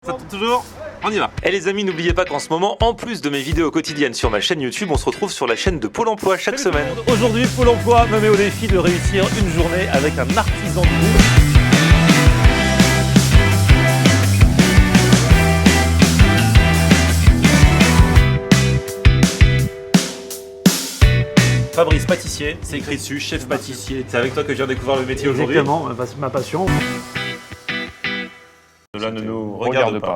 Ça tourne toujours? On y va. Et les amis, n'oubliez pas qu'en ce moment, en plus de mes vidéos quotidiennes sur ma chaîne YouTube, on se retrouve sur la chaîne de Pôle emploi chaque semaine. Aujourd'hui, Pôle emploi me met au défi de réussir une journée avec un artisan du bout. Fabrice pâtissier, c'est écrit dessus, chef pâtissier. C'est avec toi que je viens découvrir le métier aujourd'hui. Exactement, ma passion. Cela ne nous regarde pas.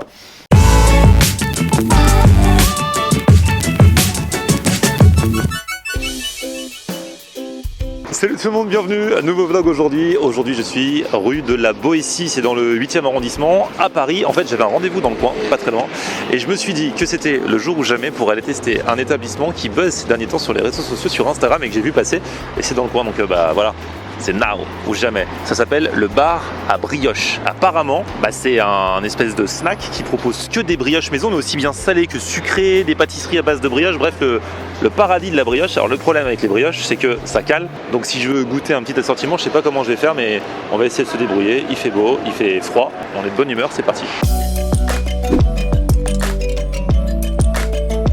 Salut tout le monde, bienvenue à un nouveau vlog aujourd'hui. Aujourd'hui je suis rue de la Boétie, c'est dans le 8e arrondissement à Paris. En fait j'avais un rendez-vous dans le coin, pas très loin. Et je me suis dit que c'était le jour ou jamais pour aller tester un établissement qui buzz ces derniers temps sur les réseaux sociaux, sur Instagram et que j'ai vu passer. Et c'est dans le coin, donc voilà. C'est now ou jamais. Ça s'appelle le bar à brioche. Apparemment, c'est un espèce de snack qui propose que des brioches maison, mais aussi bien salées que sucrées, des pâtisseries à base de brioche. Bref, le paradis de la brioche. Alors le problème avec les brioches, c'est que ça cale. Donc si je veux goûter un petit assortiment, je sais pas comment je vais faire, mais on va essayer de se débrouiller. Il fait beau, il fait froid, on est de bonne humeur, c'est parti.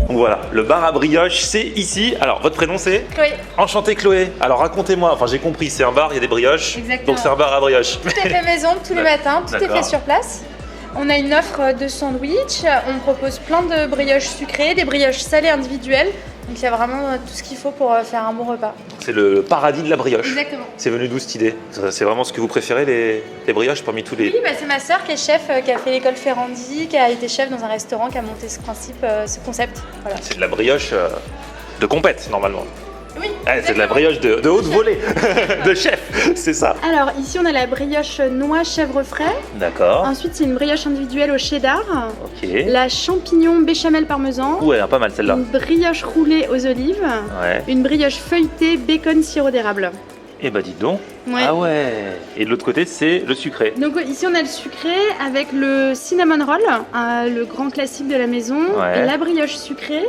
Donc voilà, le bar à brioche, c'est ici. Alors, votre prénom c'est Chloé. Enchanté Chloé. Alors racontez-moi, enfin j'ai compris, c'est un bar, il y a des brioches. Exactement. Donc c'est un bar à brioche. Tout est fait maison tous les matins, tout est D'accord. fait sur place. On a une offre de sandwich, on propose plein de brioches sucrées, des brioches salées individuelles. Donc il y a vraiment tout ce qu'il faut pour faire un bon repas. C'est le paradis de la brioche. Exactement. C'est venu d'où cette idée? C'est vraiment ce que vous préférez, les brioches parmi tous les... Oui, c'est ma sœur qui est chef, qui a fait l'école Ferrandi, qui a été chef dans un restaurant, qui a monté ce principe, ce concept. Voilà. C'est de la brioche de compète normalement. Oui, C'est de la brioche de haute volée, de chef, c'est ça. Alors ici on a la brioche noix chèvre frais. D'accord. Ensuite c'est une brioche individuelle au cheddar. Ok. La champignon béchamel parmesan. Ouais, pas mal celle-là. Une brioche roulée aux olives. Ouais. Une brioche feuilletée bacon sirop d'érable. Eh bah dites donc. Ouais. Ah ouais. Et de l'autre côté c'est le sucré. Donc ici on a le sucré avec le cinnamon roll, le grand classique de la maison, Ouais. la brioche sucrée,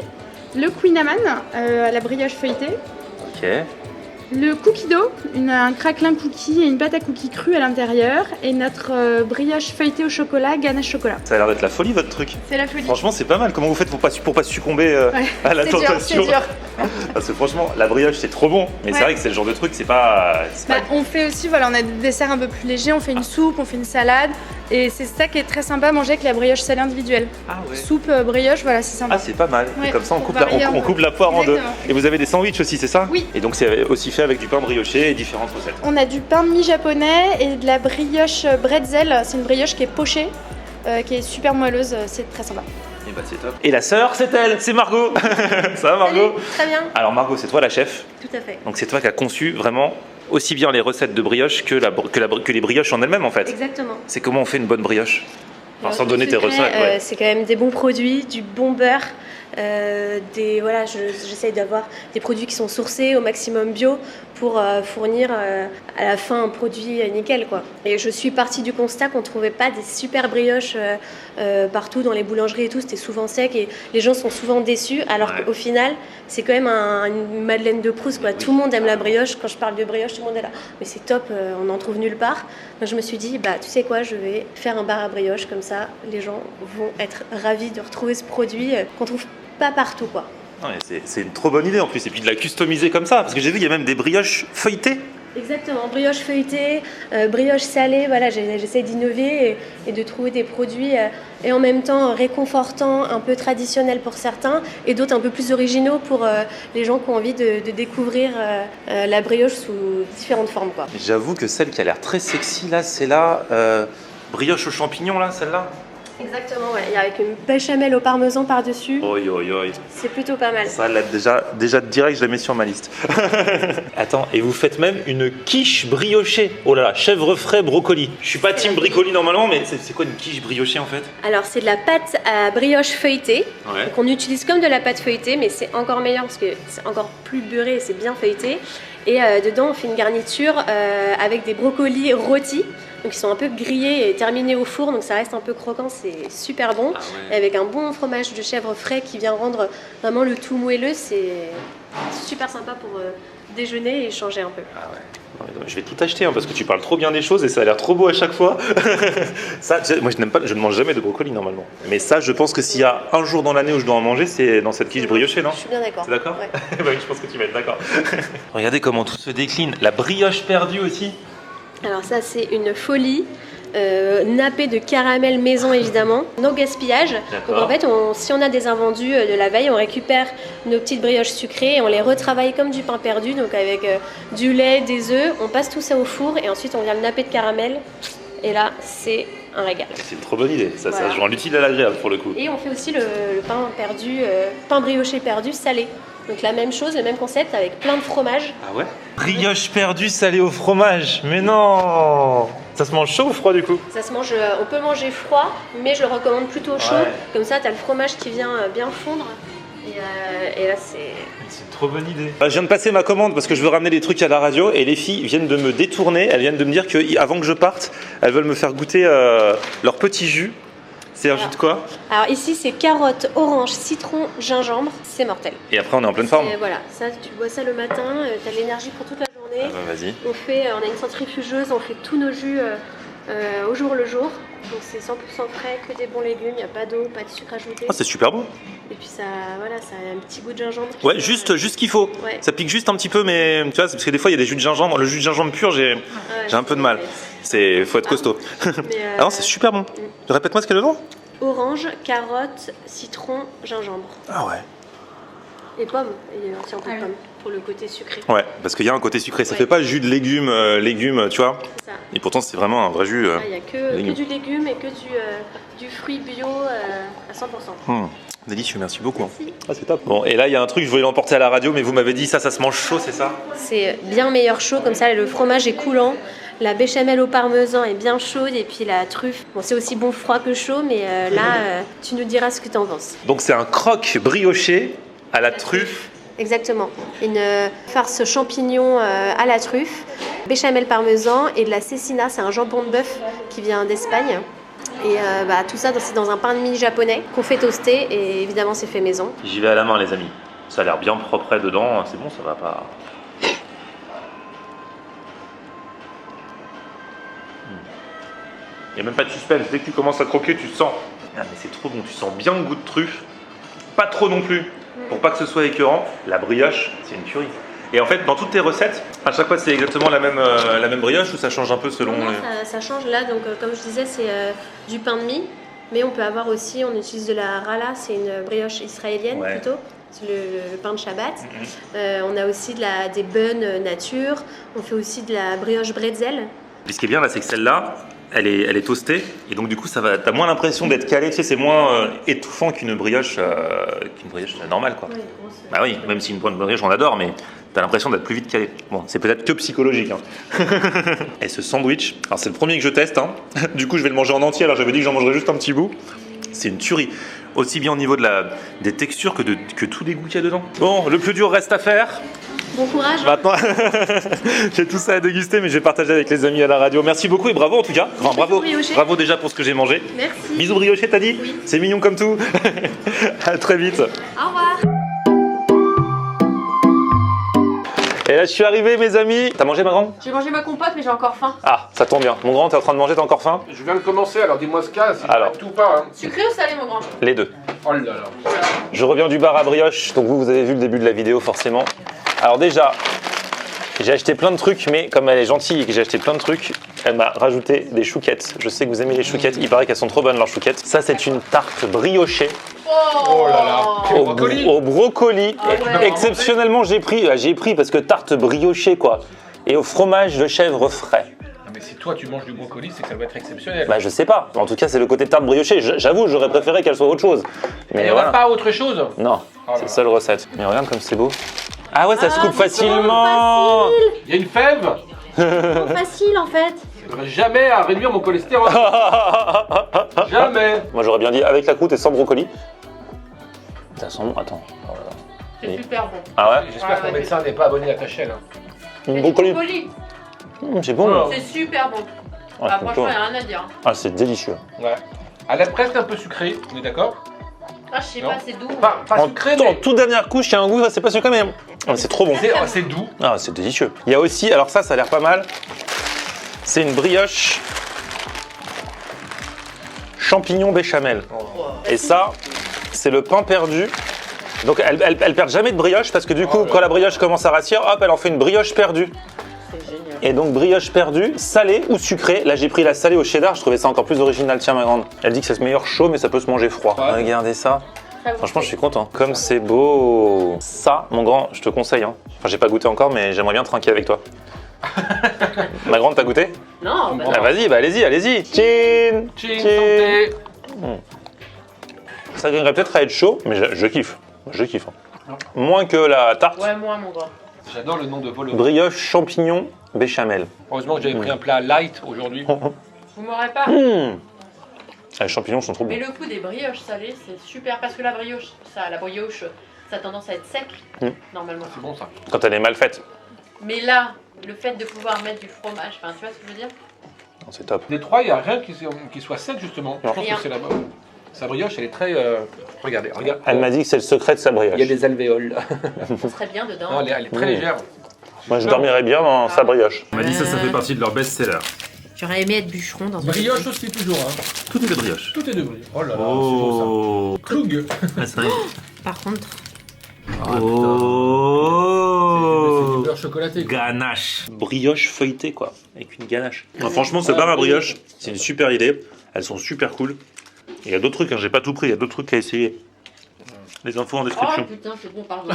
le queen amman, la brioche feuilletée, Ok. le cookie dough, un craquelin cookie et une pâte à cookies crue à l'intérieur, et notre brioche feuilletée au chocolat, ganache chocolat. Ça a l'air d'être la folie votre truc. C'est la folie. Franchement c'est pas mal. Comment vous faites pour pas succomber Ouais. à la C'est dur, tentation? c'est dur. Parce que franchement la brioche c'est trop bon. Mais c'est Ouais. vrai que c'est le genre de truc, c'est pas... On fait aussi, on a des desserts un peu plus légers, on fait une soupe, on fait une salade, et c'est ça qui est très sympa à manger avec la brioche salée individuelle. Ah ouais. Soupe, brioche, voilà, c'est sympa. Ah c'est pas mal. Et Ouais, comme ça on pour coupe, varier un on peu. coupe la poire en deux. Exactement. Et vous avez des sandwichs aussi, c'est ça? Oui. Et donc c'est aussi fait avec du pain brioché et différentes recettes. On a du pain de mie japonais et de la brioche bretzel. C'est une brioche qui est pochée, qui est super moelleuse. C'est très sympa. Et bah c'est top. Et la sœur, c'est elle, c'est Margot. Ça va Margot? Salut, très bien. Alors Margot, c'est toi la chef. Tout à fait. Donc c'est toi qui as conçu vraiment aussi bien les recettes de brioche que les brioches en elles-mêmes en fait. Exactement. C'est comment on fait une bonne brioche? Enfin, sans Le donner tes secret, recettes. Ouais. c'est quand même des bons produits, du bon beurre. J'essaye d'avoir des produits qui sont sourcés au maximum bio pour fournir à la fin un produit nickel quoi. Et je suis partie du constat qu'on trouvait pas des super brioches partout dans les boulangeries et tout, c'était souvent sec et les gens sont souvent déçus alors Ouais. qu'au final c'est quand même une Madeleine de Proust quoi. Tout le monde aime la brioche, quand je parle de brioche tout le monde est là mais c'est top, on en trouve nulle part. Donc je me suis dit tu sais quoi, je vais faire un bar à brioche comme ça les gens vont être ravis de retrouver ce produit qu'on trouve pas partout quoi. Ouais, c'est une trop bonne idée en plus. Et puis de la customiser comme ça. Parce que j'ai vu qu'il y a même des brioches feuilletées. Exactement, brioche feuilletée, brioche salée, voilà, j'essaie d'innover et de trouver des produits et en même temps réconfortants, un peu traditionnels pour certains et d'autres un peu plus originaux pour les gens qui ont envie de découvrir la brioche sous différentes formes quoi. J'avoue que celle qui a l'air très sexy là, c'est la brioche aux champignons là, celle-là. Exactement, ouais, et avec une béchamel au parmesan par-dessus, Oi oi oi. c'est plutôt pas mal. Ça là déjà direct je la mets sur ma liste. Attends, et vous faites même une quiche briochée. Oh là là, chèvre frais brocoli. Je suis pas team bricoli normalement, mais c'est quoi une quiche briochée en fait? Alors c'est de la pâte à brioche feuilletée, Ouais. qu'on utilise comme de la pâte feuilletée, mais c'est encore meilleur parce que c'est encore plus beurré et c'est bien feuilleté. Et dedans on fait une garniture avec des brocolis rôtis, donc ils sont un peu grillés et terminés au four, donc ça reste un peu croquant, c'est super bon. Ah ouais. Et avec un bon fromage de chèvre frais qui vient rendre vraiment le tout moelleux, c'est super sympa pour déjeuner et changer un peu. Ah ouais. Je vais tout acheter parce que tu parles trop bien des choses et ça a l'air trop beau à chaque fois. Ça, moi je ne mange jamais de brocoli normalement. Mais ça, je pense que s'il y a un jour dans l'année où je dois en manger, c'est dans cette quiche briochée, non? Je suis bien d'accord. T'es d'accord? Ouais. Oui, je pense que tu vas être d'accord. Regardez comment tout se décline. La brioche perdue aussi. Alors ça c'est une folie. Nappé de caramel maison évidemment, no gaspillage. Donc en fait, si on a des invendus de la veille, on récupère nos petites brioches sucrées et on les retravaille comme du pain perdu, donc avec du lait, des œufs. On passe tout ça au four et ensuite on vient le napper de caramel. Et là, c'est un régal. C'est une trop bonne idée. Ça, Voilà. ça joue l'utile à l'agréable pour le coup. Et on fait aussi le pain perdu, pain brioché perdu salé. Donc la même chose, le même concept avec plein de fromage. Ah ouais? Brioche perdue salée au fromage. Mais non! Ça se mange chaud ou froid du coup? Ça se mange, on peut le manger froid, mais je le recommande plutôt chaud. Ouais. Comme ça, tu as le fromage qui vient bien fondre. Et là, c'est... C'est une trop bonne idée. Je viens de passer ma commande parce que je veux ramener des trucs à la radio et les filles viennent de me détourner. Elles viennent de me dire qu'avant que je parte, elles veulent me faire goûter leur petit jus. C'est un jus de quoi? Alors ici, c'est carotte, orange, citron, gingembre. C'est mortel. Et après, on est en pleine forme. Et voilà, ça, tu bois ça le matin, tu as de l'énergie pour toute la journée. Ah bah, vas-y. On a une centrifugeuse, on fait tous nos jus au jour le jour. Donc c'est 100% frais, que des bons légumes, il n'y a pas d'eau, pas de sucre ajouté. Ah, c'est super bon. Et puis ça, voilà, ça a un petit goût de gingembre. Ouais, juste ce qu'il faut. Ouais. Ça pique juste un petit peu, mais tu vois, c'est parce que des fois, il y a des jus de gingembre. Le jus de gingembre pur, j'ai un peu de mal. Faut être costaud. Ah non, c'est super bon. Répète-moi ce qu'il y a dedans. Orange, carotte, citron, gingembre. Ah ouais. Et pommes, il y a aussi un peu de pommes pour le côté sucré. Ouais, parce qu'il y a un côté sucré. Ça Ouais. fait pas jus de légumes, tu vois. C'est ça. Et pourtant, c'est vraiment un vrai jus. Il n'y a que légumes. du légume et que du fruit bio à 100%. Délicieux, merci beaucoup. Merci. Ah, c'est top. Bon, et là, il y a un truc, je voulais l'emporter à la radio, mais vous m'avez dit ça se mange chaud, c'est ça? C'est bien meilleur chaud, comme ça le fromage est coulant. La béchamel au parmesan est bien chaude et puis la truffe, bon c'est aussi bon froid que chaud, mais là tu nous diras ce que tu en penses. Donc c'est un croque brioché à la truffe. Exactement, une farce champignon à la truffe, béchamel parmesan et de la cecina, c'est un jambon de bœuf qui vient d'Espagne. Et tout ça c'est dans un pain de mie japonais qu'on fait toaster et évidemment c'est fait maison. J'y vais à la main, les amis. Ça a l'air bien propre dedans, c'est bon, ça va pas. Il n'y a même pas de suspense, dès que tu commences à croquer, tu sens. Ah, mais c'est trop bon, tu sens bien le goût de truffe. Pas trop non plus, pour pas que ce soit écœurant. La brioche, c'est une tuerie. Et en fait, dans toutes tes recettes, à chaque fois, c'est exactement la même brioche ou ça change un peu selon Non, les... ça change là, donc comme je disais, c'est du pain de mie, mais on peut avoir aussi, on utilise de la rala, c'est une brioche israélienne Ouais. plutôt, c'est le pain de Shabbat. On a aussi des buns nature, on fait aussi de la brioche bretzel. Puis ce qui est bien là, c'est que celle-là, elle est toastée et donc du coup, t'as moins l'impression d'être calé, tu sais, c'est moins étouffant qu'une brioche normale, quoi. Oui, grosse. Bah oui, même si une bonne brioche, on adore, mais t'as l'impression d'être plus vite calé. Bon, c'est peut-être que psychologique. Hein. Et ce sandwich, alors c'est le premier que je teste, hein. Du coup je vais le manger en entier, alors j'avais dit que j'en mangerais juste un petit bout. C'est une tuerie, aussi bien au niveau des textures que tous les goûts qu'il y a dedans. Bon, le plus dur reste à faire. Bon courage. Maintenant, j'ai tout ça à déguster, mais je vais partager avec les amis à la radio. Merci beaucoup et bravo en tout cas. Enfin, bravo déjà pour ce que j'ai mangé. Merci. Bisous brioché, t'as dit? Oui. C'est mignon comme tout. À très vite. Au revoir. Et là, je suis arrivé, mes amis. T'as mangé, ma grande? J'ai mangé ma compote, mais j'ai encore faim. Ah, ça tombe bien. Mon grand, t'es en train de manger, t'as encore faim? Je viens de commencer, alors dis-moi ce qu'il y a, c'est Alors. tout ou pas. Hein. Sucré ou salé, mon grand? Les deux. Oh là là. Je reviens du bar à brioche, donc vous avez vu le début de la vidéo forcément. Alors déjà, j'ai acheté plein de trucs, mais comme elle est gentille et que j'ai acheté plein de trucs, elle m'a rajouté des chouquettes. Je sais que vous aimez les chouquettes, il paraît qu'elles sont trop bonnes leurs chouquettes. Ça c'est une tarte briochée Oh là là. Au brocoli. au brocoli. ouais. Exceptionnellement j'ai pris parce que tarte briochée quoi. Et au fromage de chèvre frais. Non, mais si toi tu manges du brocoli, c'est que ça doit être exceptionnel. Bah je sais pas, en tout cas c'est le côté tarte briochée. J'avoue, j'aurais préféré qu'elle soit autre chose. Mais Il n'y en voilà. a pas autre chose? Non, Oh là c'est là. seule recette. Mais regarde comme c'est beau. Ah ouais, ça se coupe c'est facilement. Il y a une fève. Trop facile en fait. Ça devrait jamais à réduire mon cholestérol. Jamais. Moi j'aurais bien dit avec la croûte et sans brocoli. Ça sent bon, attends. Oh là là. C'est super bon. Ah ouais? J'espère que mon médecin n'est pas abonné à ta chaîne. Hein. Brocoli. Brocoli, C'est bon. Oh. c'est super bon. Ah, Ah, c'est franchement, bon. il n'y a rien à dire. Ah, c'est délicieux. Ouais. Elle est presque un peu sucrée, on est d'accord? Ah, je sais Non. pas, c'est doux. Pas sucré, En mais toute dernière couche, il y a un goût, c'est pas sucré, mais c'est trop bon. c'est doux. Ah, c'est délicieux. Il y a aussi, alors ça a l'air pas mal, c'est une brioche champignon béchamel. Et ça, c'est le pain perdu. Donc elle perd jamais de brioche parce que du coup, quand la brioche commence à rassir, hop, elle en fait une brioche perdue. C'est génial. Et donc brioche perdue, salée ou sucrée. Là, j'ai pris la salée au cheddar, je trouvais ça encore plus original. Tiens, ma grande. Elle dit que ça se meilleur chaud, mais ça peut se manger froid. Ouais. Regardez ça. Très bon. Franchement, je suis content. Comme c'est beau. Ça, mon grand, je te conseille. Hein. Enfin, j'ai pas goûté encore, mais j'aimerais bien trinquer avec toi. Ma grande, t'as goûté? Non, bah, Ah, vas-y, bah allez-y, allez-y. Chin, Chin, santé. Ça gagnerait peut-être à être chaud, mais je kiffe. Je kiffe. Hein. Moins que la tarte. ouais, moi, mon gars. J'adore le nom de Volo. Brioche champignon béchamel. Heureusement que j'avais pris un plat light aujourd'hui. Vous m'aurez pas. Les champignons sont trop Mais bons. le coup des brioches salées, c'est super parce que la brioche, ça a tendance à être sec, normalement. C'est bon ça. Quand elle est mal faite, Mais là, le fait de pouvoir mettre du fromage, enfin, tu vois ce que je veux dire? non, c'est top. Des trois, il n'y a rien qui soit sec justement. Je pense Rien. que c'est la bonne. Sa brioche, elle est très. Regardez, regarde. Elle m'a dit que c'est le secret de sa brioche. Il y a des alvéoles. On serait bien dedans. Non, elle est très légère. Moi, je dormirais bien dans sa brioche. On m'a dit que ça fait partie de leur best-seller. J'aurais aimé être bûcheron dans une Brioche aussi, toujours. Hein. Tout est de brioche. Tout est de brioche. Oh là là, Oh. c'est beau ça. Klug. Ah, c'est vrai. Par contre, C'est du Oh. beurre chocolaté. quoi. Ganache. Brioche feuilletée, quoi. Avec une ganache. franchement, c'est pas ma brioche. C'est une super idée. Elles sont super cool. Il y a d'autres trucs, hein, j'ai pas tout pris. Il y a d'autres trucs à essayer. Les infos en oh description. putain, c'est bon, pardon.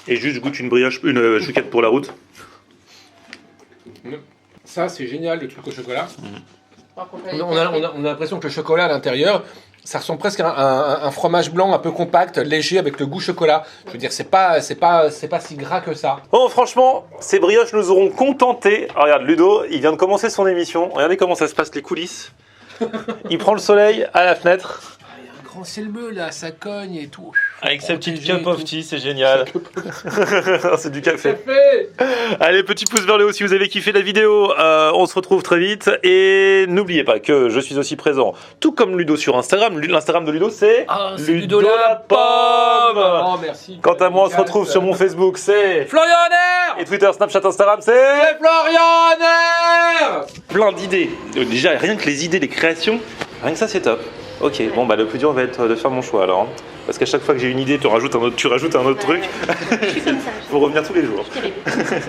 Et juste, je goûte une brioche, une chouquette pour la route. Ça, c'est génial, le truc au chocolat. Par contre, On a l'impression que le chocolat à l'intérieur, ça ressemble presque à un fromage blanc un peu compact, léger, avec le goût chocolat. Je veux dire, c'est pas si gras que ça. Bon, franchement, ces brioches nous auront contentés. Ah, regarde, Ludo, il vient de commencer son émission. Regardez comment ça se passe, les coulisses. Il prend le soleil à la fenêtre. Il y a un grand ciel bleu là, ça cogne et tout. Avec sa petite Protégé cup of et tout. tea, c'est génial. C'est du café. Fait. Allez, petit pouce vers le haut si vous avez kiffé la vidéo. On se retrouve très vite. Et n'oubliez pas que je suis aussi présent, tout comme Ludo sur Instagram. L'Instagram de Ludo, c'est Ludo la pomme. Oh, merci. Quant à moi, on se retrouve sur mon Facebook, c'est... Florian Air. Et Twitter, Snapchat, Instagram, c'est... C'est Florian Air. Plein d'idées. Déjà, rien que les idées, les créations, rien que ça, c'est top. Ok, bon, bah le plus dur va être de faire mon choix alors. Hein. Parce qu'à chaque fois que j'ai une idée, tu rajoutes un autre truc. Je suis comme ça. Faut revenir tous les jours. Je suis terrible.